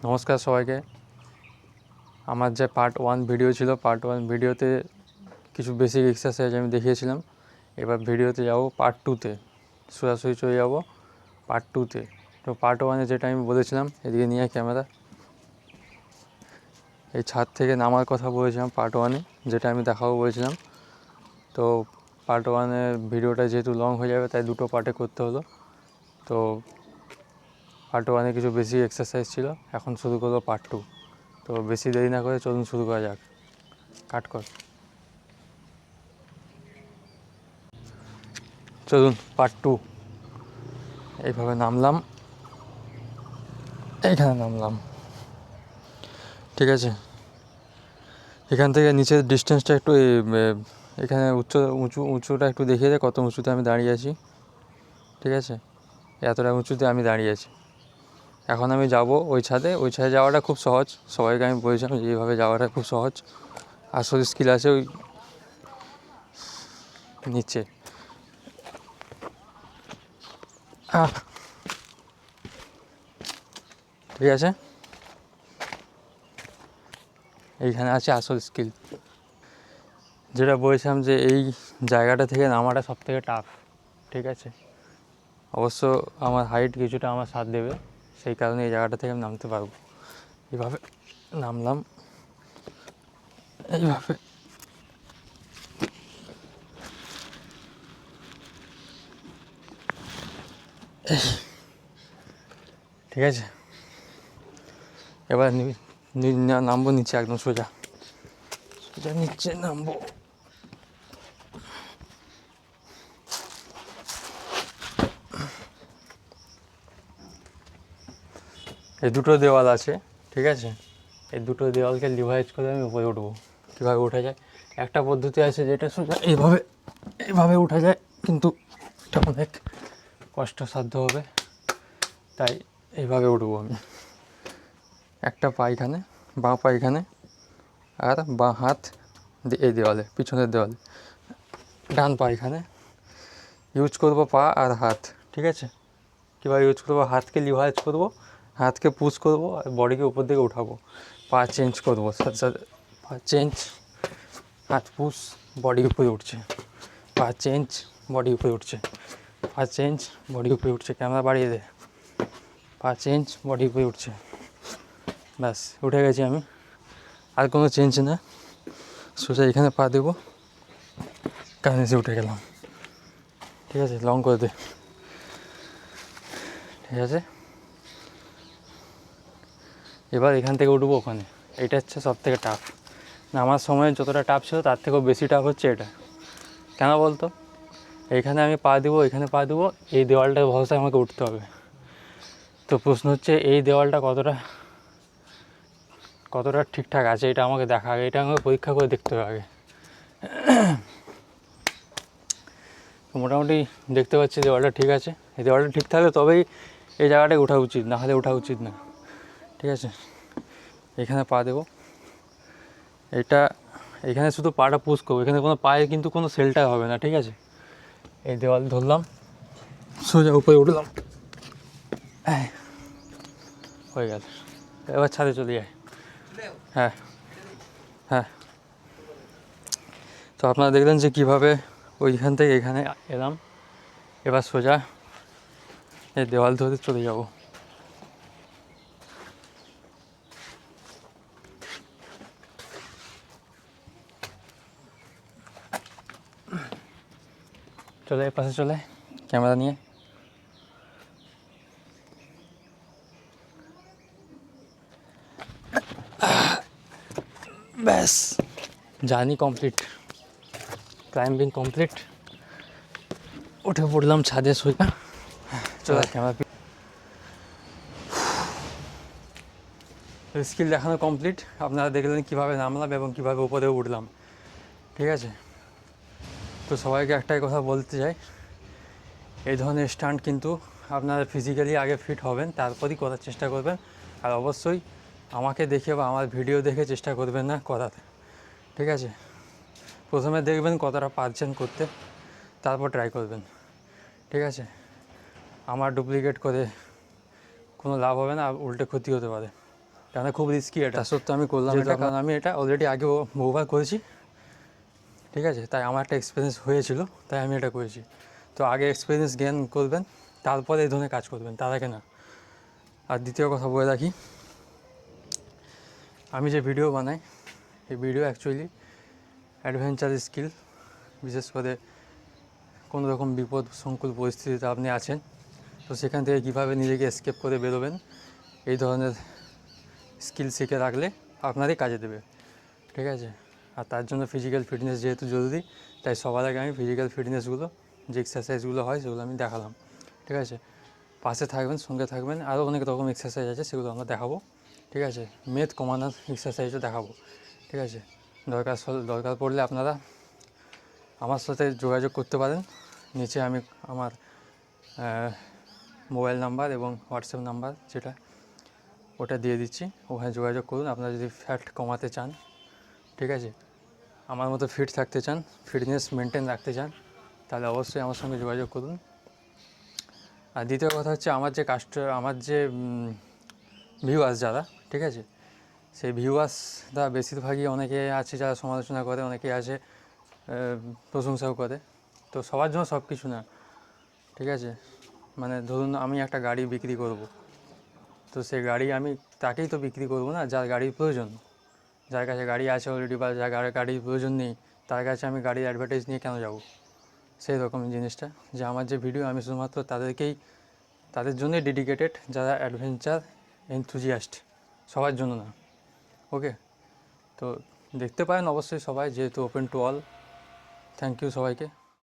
নমস্কার সবাইকে। আমার যে পার্ট 1 ভিডিও ছিল, পার্ট 1 ভিডিওতে কিছু বেসিক এক্সারসাইজ আমি দেখিয়েছিলাম। এবার ভিডিওতে যাব পার্ট 2তে, সোজাসুজি চলে যাব পার্ট 2তে। তো পার্ট 1-এ যেটা আমি বলেছিলাম, এদিকে নিয়ে ক্যামেরা, এই ছাদ থেকে নামার কথা বলেছিলাম পার্ট 1-এ, যেটা আমি দেখাবো বলেছিলাম। তো পার্ট 1-এর ভিডিওটা যেহেতু লং হয়ে যাবে, তাই দুটো পার্টে করতে হলো। তো পার্ট 1-এ কিছু বেসিক এক্সারসাইজ ছিল, এখন শুরু করবো পার্ট 2। তো বেশি দেরি না করে চলুন শুরু করা যাক। কাট কর। চলুন পার্ট 2। এইভাবে নামলাম, এইখানে নামলাম, ঠিক আছে। এখান থেকে নিচের ডিস্টেন্সটা একটু এখানে উঁচুটা একটু দেখিয়ে দেয়, কত উঁচুতে আমি দাঁড়িয়ে আছি, ঠিক আছে। এতটা উঁচুতে আমি দাঁড়িয়ে আছি। এখন আমি যাব ওই ছাদে। ওই ছাদে যাওয়াটা খুব সহজ, সবাইকে আমি বলেছিলাম যে এইভাবে যাওয়াটা খুব সহজ। আসল স্কিল আছে ওই নিচে। ঠিক আছে, এইখানে আছে আসল স্কিল। যেটা বলেছিলাম যে এই জায়গাটা থেকে নামাটা সব থেকে টাফ, ঠিক আছে। অবশ্য আমার হাইট কিছুটা আমার সাথ দেবে, সেই কারণে এই জায়গাটা থেকে আমি নামতে পারবো। এইভাবে নামলাম, এইভাবে ঠিক আছে। এবার নামবো নিচে, একদম সোজা সোজা নিচে নামবো। এই দুটো দেওয়াল আছে, ঠিক আছে। এই দুটো দেওয়ালকে লিভাইজ করে আমি উপরে উঠবো। কীভাবে ওঠা যায়, একটা পদ্ধতি আছে যেটা সোজা এইভাবে ওঠা যায়, কিন্তু এটা অনেক কষ্টসাধ্য হবে, তাই এইভাবে উঠবো আমি। একটা পা এখানে, বাঁ পা এখানে, আর বাঁ হাত এই দেওয়ালে, পিছনের দেওয়ালে। ডান পা এখানে ইউজ করবো, পা আর হাত, ঠিক আছে। কীভাবে ইউজ করবো, হাতকে লিভাইজ করবো, হাতকে পুশ করবো, আর বডিকে উপর দিকে উঠাবো। পা চেঞ্জ করবো, সাথে সাথে পা চেঞ্জ, হাত পুশ, বডি উপরে উঠছে, পা চেঞ্জ, বডি উপরে উঠছে, পা চেঞ্জ, বডি উপরে উঠছে। ক্যামেরা বাড়িয়ে দে। পা চেঞ্জ, বডি উপরে উঠছে। ব্যাস, উঠে গেছি আমি। আর কোনো চেঞ্জ না, সোজা এখানে পা দেবো, কানেসে উঠে গেলাম, ঠিক আছে। লং করে দে, ঠিক আছে। এবার এখান থেকে উঠবো ওখানে। এটা হচ্ছে সব থেকে টাফ। নামার সময় যতটা টাফ ছিল তার থেকেও বেশি টাফ হচ্ছে এটা। কেন বলতো, এইখানে আমি পা দেবো, এখানে পা দেবো, এই দেওয়ালটার ভরসায় আমাকে উঠতে হবে। তো প্রশ্ন হচ্ছে এই দেওয়ালটা কতটা ঠিকঠাক আছে, এটা আমাকে দেখা আগে, এটা আমাকে পরীক্ষা করে দেখতে হবে আগে। তো মোটামুটি দেখতে পাচ্ছি দেওয়ালটা ঠিক আছে। এই দেওয়ালটা ঠিক থাকলে তবেই এই জায়গাটায় ওঠা উচিত, না হলে ওঠা উচিত না, ঠিক আছে। এখানে পা দেবো, এখানে শুধু পাটা পুশ করবো, এখানে কোনো পায়ে কিন্তু কোনো সেলটা হবে না, ঠিক আছে। এই দেওয়াল ধরলাম, সোজা উপরে উঠলাম, হয়ে গেল। এবার ছাদে চলে যায়। হ্যাঁ হ্যাঁ। তো আপনারা দেখলেন যে কীভাবে ওইখান থেকে এখানে এলাম। এবার সোজা এই দেওয়াল ধরে চলে যাব। চলে এর পাশে, চলে ক্যামেরা নিয়ে। ব্যাস, জার্নি কমপ্লিট, ক্লাইম্বিং কমপ্লিট। উঠে পড়লাম ছাদে সোজা। চলে ক্যামেরা, স্কিল দেখানো কমপ্লিট। আপনারা দেখলেন কীভাবে নামলাম এবং কীভাবে উপরে উঠলাম, ঠিক আছে। তো সবাইকে একটাই কথা বলতে চাই, এই ধরনের স্টান্ট কিন্তু আপনারা ফিজিক্যালি আগে ফিট হবেন, তারপরই করার চেষ্টা করবেন। আর অবশ্যই আমাকে দেখে বা আমার ভিডিও দেখে চেষ্টা করবেন না করার, ঠিক আছে। প্রথমে দেখবেন কতটা পারছেন করতে, তারপর ট্রাই করবেন, ঠিক আছে। আমার ডুপ্লিকেট করে কোনো লাভ হবে না, উল্টে ক্ষতি হতে পারে। কেন খুব রিস্কি এটা, সত্যি আমি করলাম এটা, কারণ আমি এটা অলরেডি আগেও বহুবার করেছি, ঠিক আছে? তাই আমার একটা এক্সপিরিয়েন্স হয়েছিল, তাই আমি এটা করেছি। তো আগে এক্সপিরিয়েন্স গেইন করবেন, তারপরে এই ধরনের কাজ করবেন, তার আগে না। আর দ্বিতীয় কথা বলে রাখি, আমি যে ভিডিও বানাই, এই ভিডিও অ্যাকচুয়ালি অ্যাডভেঞ্চার স্কিল, বিশেষ করে কোনো রকম বিপদ সংকুল পরিস্থিতিতে আপনি আছেন, তো সেখান থেকে কীভাবে নিজেকে এসকেপ করে বেরোবেন, এই ধরনের স্কিল শিখে রাখলে আপনারই কাজে দেবে, ঠিক আছে? আর তার জন্য ফিজিক্যাল ফিটনেস যেহেতু জরুরি, তাই সবার আগে আমি ফিজিক্যাল ফিটনেসগুলো যে এক্সারসাইজগুলো হয় সেগুলো আমি দেখালাম, ঠিক আছে? পাশে থাকবেন, সঙ্গে থাকবেন, আরও অনেক রকম এক্সারসাইজ আছে, সেগুলো আমরা দেখাবো, ঠিক আছে? মেদ কমানোর এক্সারসাইজও দেখাবো, ঠিক আছে? দরকার পড়লে আপনারা আমার সাথে যোগাযোগ করতে পারেন। নিচে আমি আমার মোবাইল নাম্বার এবং হোয়াটসঅ্যাপ নাম্বার যেটা, ওটা দিয়ে দিচ্ছি, ওখানে যোগাযোগ করুন। আপনারা যদি ফ্যাট কমাতে চান, ঠিক আছে, আমার মতো ফিট থাকতে চান, ফিটনেস মেনটেন রাখতে চান, তাহলে অবশ্যই আমার সঙ্গে যোগাযোগ করুন। আর দ্বিতীয় কথা হচ্ছে, আমার যে ভিউয়ার্স যারা, ঠিক আছে, সেই ভিউয়ার্সরা বেশিরভাগই অনেকে আছে যারা সমালোচনা করে, অনেকে আছে প্রশংসাও করে। তো সবার জন্য সব কিছু না, ঠিক আছে? মানে ধরুন আমি একটা গাড়ি বিক্রি করব, তো সেই গাড়ি আমি তাকেই তো বিক্রি করবো না যার গাড়ির প্রয়োজন। যার কাছে গাড়ি আছে অলরেডি বা যার গাড়ির প্রয়োজন নেই, তার কাছে আমি গাড়ির অ্যাডভার্টাইজ নিয়ে কেন যাব? সেই রকম জিনিসটা, যে আমার যে ভিডিও, আমি শুধুমাত্র তাদের জন্যই ডেডিকেটেড যারা অ্যাডভেঞ্চার এনথুজিয়াস্ট, সবার জন্য না। ওকে, তো দেখতে পারেন অবশ্যই সবাই, যেহেতু open to all. Thank you সবাইকে।